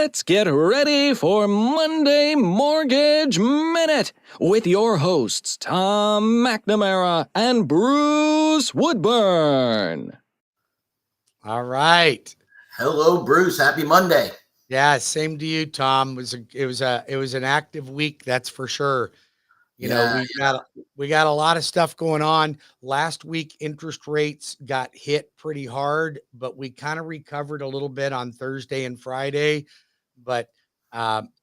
Let's get ready for Monday Mortgage Minute with your hosts, Tom McNamara and Bruce Woodburn. All right. Hello, Bruce. Happy Monday. Yeah, same to you, Tom. It was an active week, that's for sure. We got a lot of stuff going on. Last week, interest rates got hit pretty hard, but we kind of recovered a little bit on Thursday and Friday, but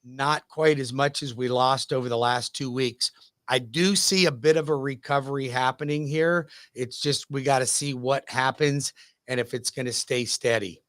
not quite as much as we lost over the last 2 weeks. I do see a bit of a recovery happening here. It's just we got to see what happens and if it's going to stay steady.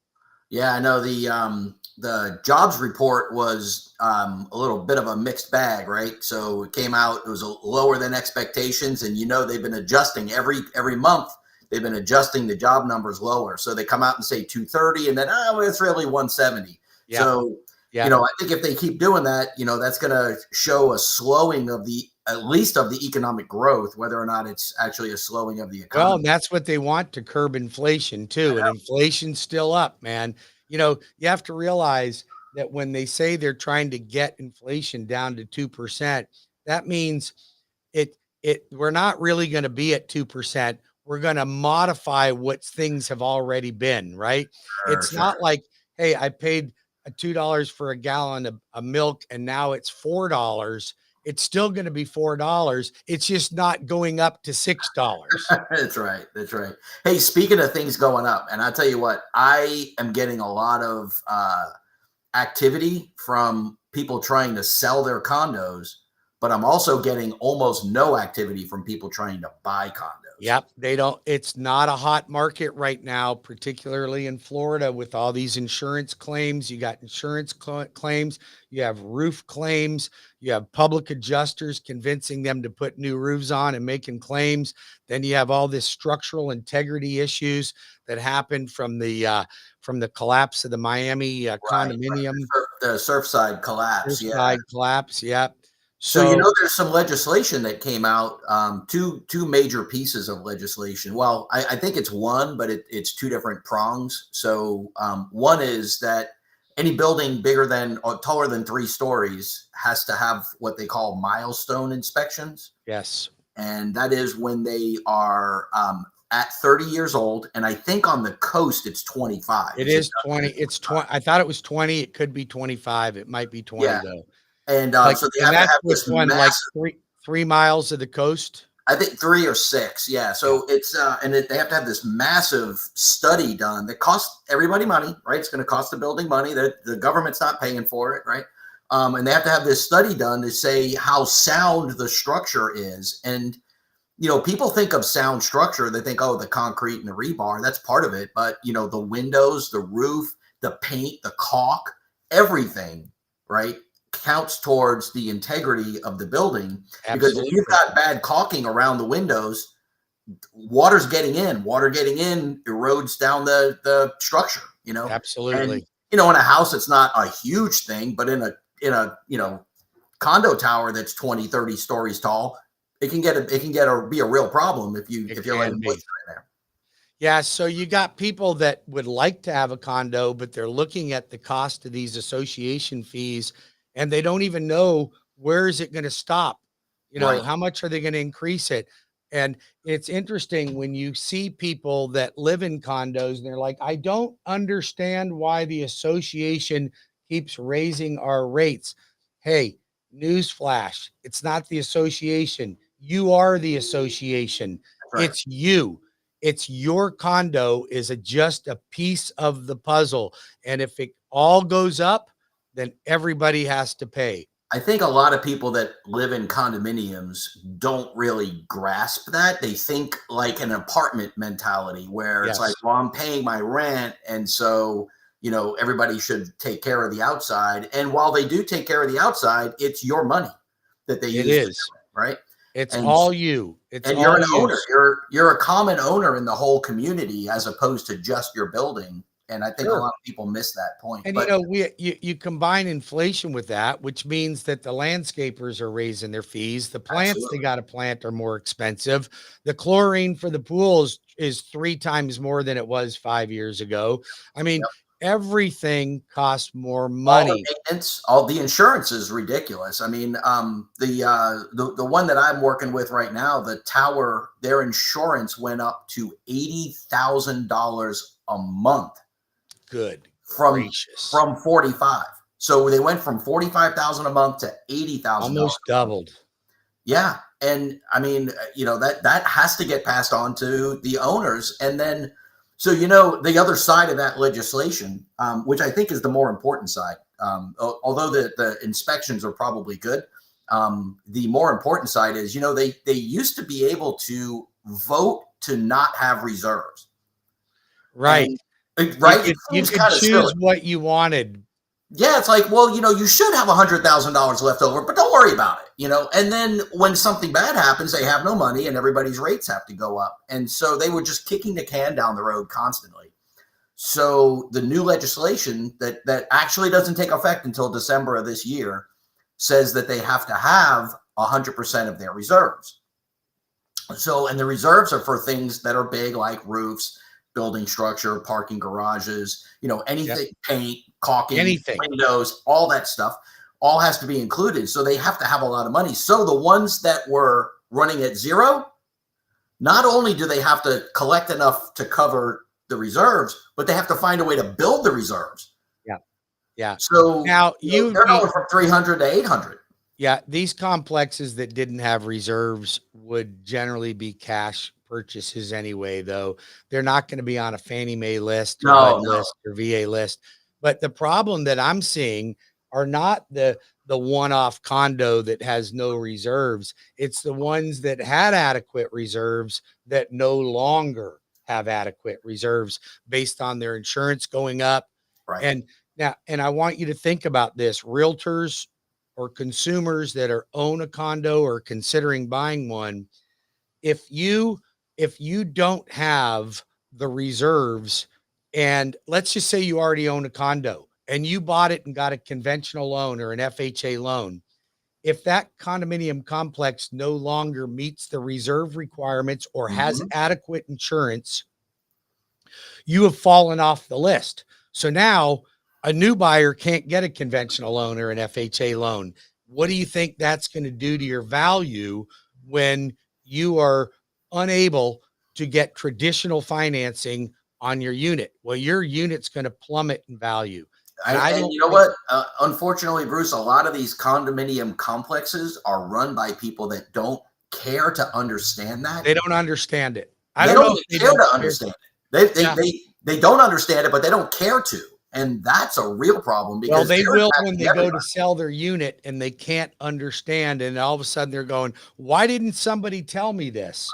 Yeah, I know the jobs report was a little bit of a mixed bag, right? So it came out, it was lower than expectations, and they've been adjusting every month. They've been adjusting the job numbers lower. So they come out and say 230, and then it's really 170. Yeah. So I think if they keep doing that, that's going to show a slowing of at least of the economic growth, whether or not it's actually a slowing of the economy. Well, and that's what they want to curb inflation too. And inflation's still up, man. You have to realize that when they say they're trying to get inflation down to 2%, that means we're not really going to be at 2%. We're going to modify what things have already been, right? It's not like, hey, I paid $2 for a gallon of milk and now it's $4. It's still going to be $4. It's just not going up to $6. That's right. That's right. Hey, speaking of things going up, and I'll tell you what, I am getting a lot of activity from people trying to sell their condos, but I'm also getting almost no activity from people trying to buy condos. Yep. It's not a hot market right now, particularly in Florida with all these insurance claims. You got insurance claims, you have roof claims, you have public adjusters convincing them to put new roofs on and making claims. Then you have all this structural integrity issues that happened from the collapse of the Miami condominium. The Surfside collapse. Surfside collapse. Yep. So there's some legislation that came out, two major pieces of legislation. Well, I think it's one, but it's two different prongs. So one is that any building bigger than or taller than 3 stories has to have what they call milestone inspections. Yes. And that is when they are at 30 years old. And I think on the coast, it's 25. It is 20. It's 20. I thought it was 20. It could be 25. It might be 20 though. And so they have to have this one massive, like 3 miles of the coast. I think 3 or 6. Yeah. So it's they have to have this massive study done that costs everybody money, right? It's going to cost the building money that the government's not paying for it, right? And they have to have this study done to say how sound the structure is. And people think of sound structure, they think, oh, the concrete and the rebar, that's part of it. But the windows, the roof, the paint, the caulk, everything, right, counts towards the integrity of the building. Absolutely. Because if you've got bad caulking around the windows, water getting in erodes down the structure, Absolutely. And, in a house, it's not a huge thing, but in a condo tower that's 20, 30 stories tall, it can be a real problem if you're letting moisture in there. Yeah. So you got people that would like to have a condo, but they're looking at the cost of these association fees and they don't even know where is it going to stop? Right. How much are they going to increase it? And it's interesting when you see people that live in condos and they're like, I don't understand why the association keeps raising our rates. Hey, newsflash, it's not the association. You are the association. Right. It's you. It's your condo is just a piece of the puzzle. And if it all goes up, then everybody has to pay. I think a lot of people that live in condominiums don't really grasp that. They think like an apartment mentality where it's like, well, I'm paying my rent. And so, everybody should take care of the outside. And while they do take care of the outside, it's your money that they use. It is, right? It's all you. And you're an owner. You're a common owner in the whole community as opposed to just your building. And I think a lot of people miss that point. And you combine inflation with that, which means that the landscapers are raising their fees. The plants they got to plant are more expensive. The chlorine for the pools is 3 times more than it was 5 years ago. I mean, everything costs more All the money. maintenance, all the insurance is ridiculous. I mean, the one that I'm working with right now, the tower, their insurance went up to $80,000 a month Good from gracious. from 45. So they went from 45,000 a month to $80,000. Almost doubled. Yeah, and I mean, that has to get passed on to the owners, and then so the other side of that legislation, which I think is the more important side, although the inspections are probably good, the more important side is they used to be able to vote to not have reserves, Right. and You right, it could you seems could kind of silly. choose what you wanted. Yeah, it's like, well, you should have $100,000 left over, but don't worry about it. And then when something bad happens, they have no money, and everybody's rates have to go up, and so they were just kicking the can down the road constantly. So the new legislation that actually doesn't take effect until December of this year says that they have to have 100% of their reserves. So, and the reserves are for things that are big, like roofs, building structure, parking garages, anything, paint, caulking, Anything. windows, all that stuff, all has to be included. So they have to have a lot of money. So the ones that were running at zero, not only do they have to collect enough to cover the reserves, but they have to find a way to build the reserves. Yeah. Yeah. So Now they're going from 300 to 800. Yeah, these complexes that didn't have reserves would generally be cash purchases anyway, though. They're not going to be on a Fannie Mae list or HUD No. list or VA list. But the problem that I'm seeing are not the one-off condo that has no reserves. It's the ones that had adequate reserves that no longer have adequate reserves based on their insurance going up. Right. And I want you to think about this. Realtors or consumers that own a condo or considering buying one, if you don't have the reserves, and let's just say you already own a condo and you bought it and got a conventional loan or an FHA loan, if that condominium complex no longer meets the reserve requirements or has adequate insurance, you have fallen off the list. So now a new buyer can't get a conventional loan or an FHA loan. What do you think that's going to do to your value when you are unable to get traditional financing on your unit? Well, your unit's going to plummet in value. And you know what? Unfortunately, Bruce, a lot of these condominium complexes are run by people that don't care to understand that. They don't understand it. They don't care to understand it. They don't understand it, but they don't care to. And that's a real problem because they will when they go to sell their unit and they can't understand. And all of a sudden they're going, why didn't somebody tell me this?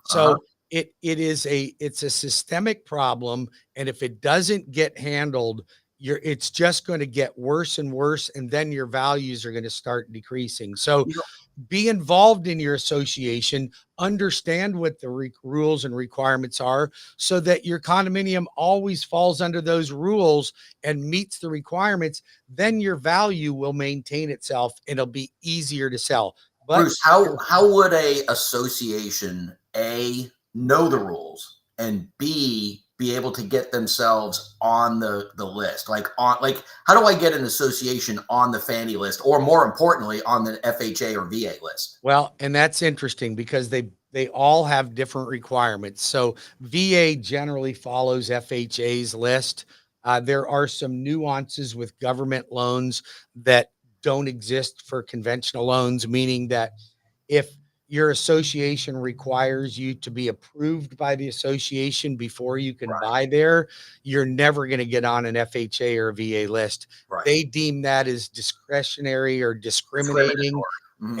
So it's a systemic problem. And if it doesn't get handled, it's just going to get worse and worse. And then your values are going to start decreasing. So be involved in your association, understand what the rules and requirements are so that your condominium always falls under those rules and meets the requirements. Then your value will maintain itself and it'll be easier to sell. But Bruce, how would a association A, know the rules, and B, be able to get themselves on the list? Like how do I get an association on the Fannie list, or more importantly, on the FHA or VA list? Well, and that's interesting because they all have different requirements. So VA generally follows FHA's list. There are some nuances with government loans that don't exist for conventional loans, meaning that if your association requires you to be approved by the association before you can buy there, you're never going to get on an FHA or VA list. They deem that as discretionary or discriminating,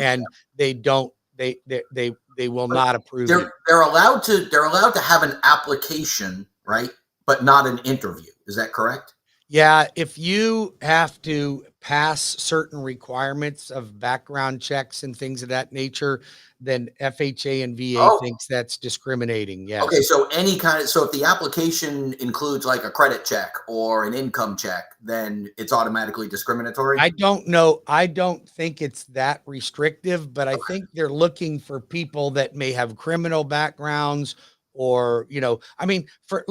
and they will not approve it. They're allowed to have an application, right? But not an interview. Is that correct? Yeah, if you have to pass certain requirements of background checks and things of that nature, then FHA and VA thinks that's discriminating. Yes. Okay, so if the application includes like a credit check or an income check, then it's automatically discriminatory? I don't know. I don't think it's that restrictive, but I think they're looking for people that may have criminal backgrounds or, I mean, for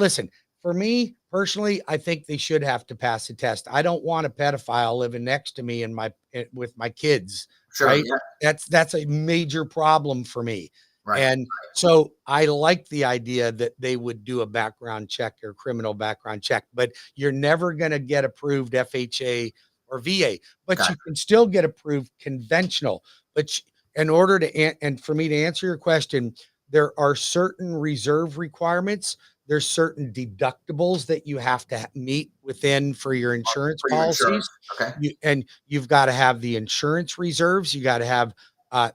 me Personally, I think they should have to pass a test. I don't want a pedophile living next to me and with my kids, Sure. right? Yeah. That's a major problem for me. Right. And so I like the idea that they would do a background check or criminal background check, but you're never going to get approved FHA or VA, but Got you can still get approved conventional. But in order to, and for me to answer your question, there are certain reserve requirements. There's certain deductibles that you have to meet within for your insurance for your insurance. policies. Okay. And you've got to have the insurance reserves. You got to have,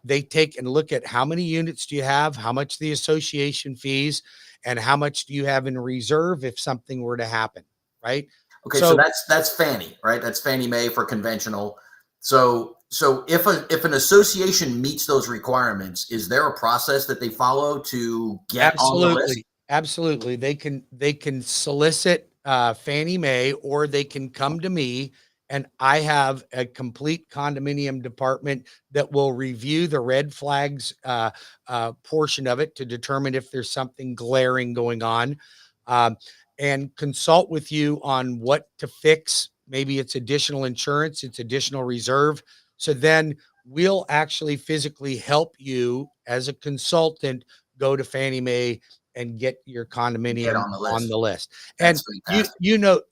they take and look at how many units do you have, how much the association fees, and how much do you have in reserve if something were to happen, right? Okay, so that's Fannie, right? That's Fannie Mae for conventional. So if an association meets those requirements, is there a process that they follow to get on the list? Absolutely. They can solicit Fannie Mae, or they can come to me, and I have a complete condominium department that will review the red flags portion of it to determine if there's something glaring going on, and consult with you on what to fix. Maybe it's additional insurance, it's additional reserve. So then we'll actually physically help you as a consultant go to Fannie Mae and get your condominium on the list. And you know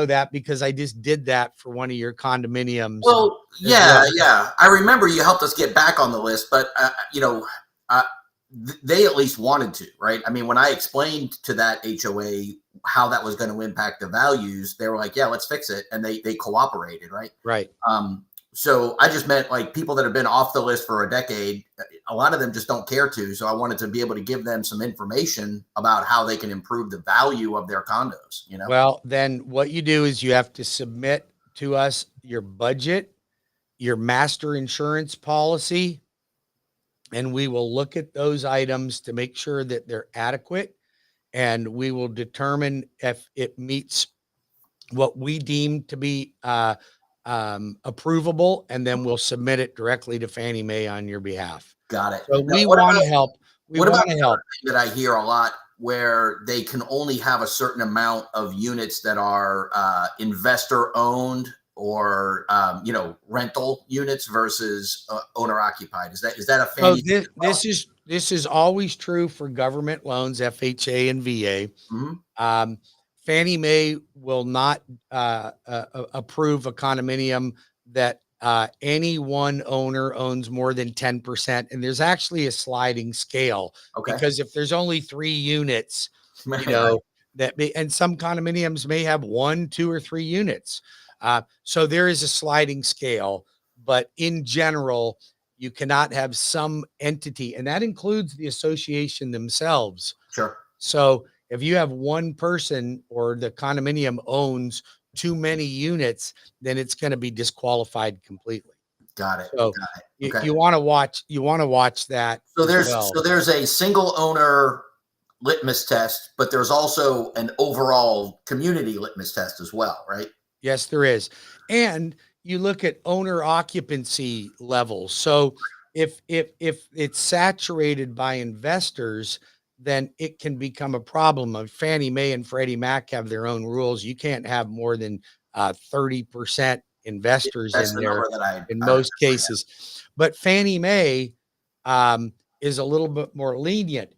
that because I just did that for one of your condominiums. Well, yeah. I remember you helped us get back on the list, but they at least wanted to, right? I mean, when I explained to that HOA how that was going to impact the values, they were like, yeah, let's fix it. And they cooperated, right? Right. So I just meant like people that have been off the list for a decade, a lot of them just don't care to. So I wanted to be able to give them some information about how they can improve the value of their condos, you know? Well, then what you do is you have to submit to us your budget, your master insurance policy, and we will look at those items to make sure that they're adequate. And we will determine if it meets what we deem to be approvable, and then we'll submit it directly to Fannie Mae on your behalf. Got it. So we want to help. We want to help. That I hear a lot where they can only have a certain amount of units that are investor owned or rental units versus owner occupied. Is that a Fannie? So this is always true for government loans, FHA and VA. Mm-hmm. Fannie Mae will not approve a condominium that any one owner owns more than 10%. And there's actually a sliding scale, because if there's only 3 units, and some condominiums may have 1, 2, or 3 units. So there is a sliding scale, but in general, you cannot have some entity, and that includes the association themselves. Sure. So if you have one person or the condominium owns too many units, then it's going to be disqualified completely. Got it. So you want to watch that. So there's a single owner litmus test, but there's also an overall community litmus test as well, right? Yes, there is. And you look at owner occupancy levels. So if it's saturated by investors, then it can become a problem. Fannie Mae and Freddie Mac have their own rules. You can't have more than 30% investors in there in most cases. But Fannie Mae is a little bit more lenient.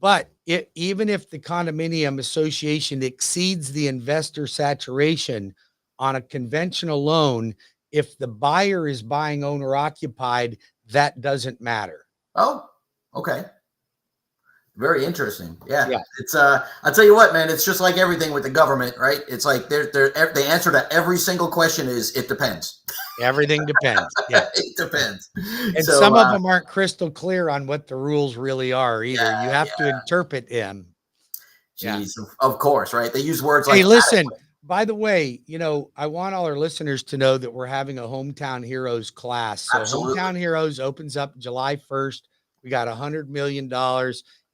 But even if the condominium association exceeds the investor saturation on a conventional loan, if the buyer is buying owner occupied, that doesn't matter. Oh, okay. Very interesting. Yeah. It's I'll tell you what, man, it's just like everything with the government, right? It's like the answer to every single question is it depends. Everything depends. Yeah. It depends. And so, some of them aren't crystal clear on what the rules really are either. You have to interpret them. Jeez, of course, right? They use words like, hey, listen, by the way, I want all our listeners to know that we're having a Hometown Heroes class. So Absolutely. Hometown Heroes opens up July 1st. We got $100 million.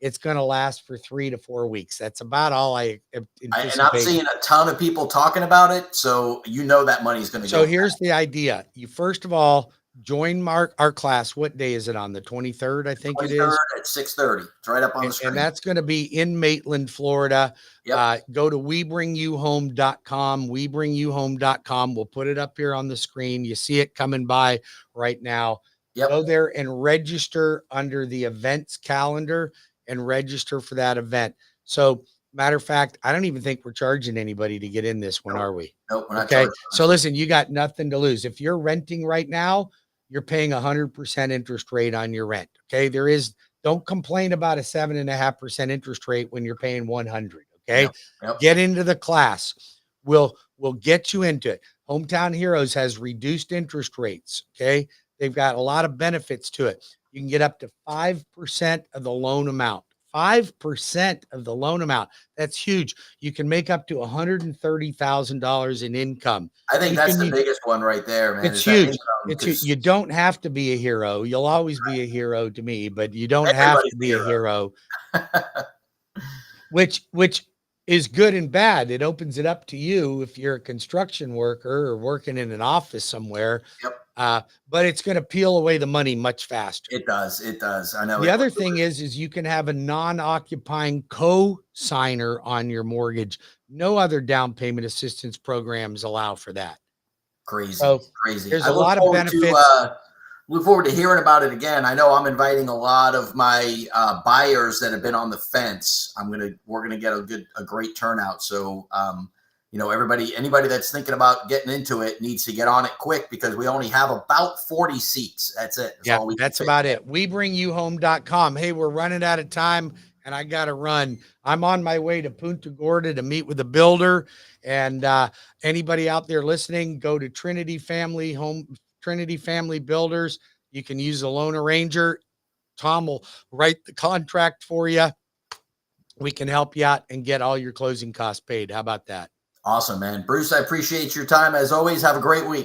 It's going to last for 3 to 4 weeks. That's about all I anticipate. And I'm seeing a ton of people talking about it. So that money's going to go. So here's the idea. You first of all join our class. What day is it on? The 23rd, I think it is. 23rd at 6:30. It's right up on the screen. And that's going to be in Maitland, Florida. Yep. Go to webringyouhome.com, webringyouhome.com. We'll put it up here on the screen. You see it coming by right now. Yep. Go there and register under the events calendar and register for that event. So, matter of fact, I don't even think we're charging anybody to get in this one, Nope. are we? Nope, we're not Okay. charging. So listen, you got nothing to lose. If you're renting right now, you're paying 100% interest rate on your rent. Okay. Don't complain about a 7.5% interest rate when you're paying 100. Okay. Yep. Get into the class. We'll get you into it. Hometown Heroes has reduced interest rates. Okay. They've got a lot of benefits to it. You can get up to 5% of the loan amount. 5% of the loan amount. That's huge. You can make up to $130,000 in income. I think that's the biggest one right there, man. It's huge. It's huge. You don't have to be a hero. You'll always be a hero to me, but you don't have to be a hero. which is good and bad. It opens it up to you if you're a construction worker or working in an office somewhere. Yep. But it's going to peel away the money much faster. It does. It does. I know. The other thing is you can have a non-occupying co-signer on your mortgage. No other down payment assistance programs allow for that. Crazy. So crazy. There's a lot of benefits. Look forward to hearing about it again. I know I'm inviting a lot of my buyers that have been on the fence. We're gonna get a great turnout. So anybody that's thinking about getting into it needs to get on it quick because we only have about 40 seats. That's it. That's about it. webringyouhome.com. Hey, we're running out of time and I got to run. I'm on my way to Punta Gorda to meet with a builder. And anybody out there listening, go to Trinity Family Builders. You can use a loan arranger. Tom will write the contract for you. We can help you out and get all your closing costs paid. How about that? Awesome, man. Bruce, I appreciate your time as always. Have a great week.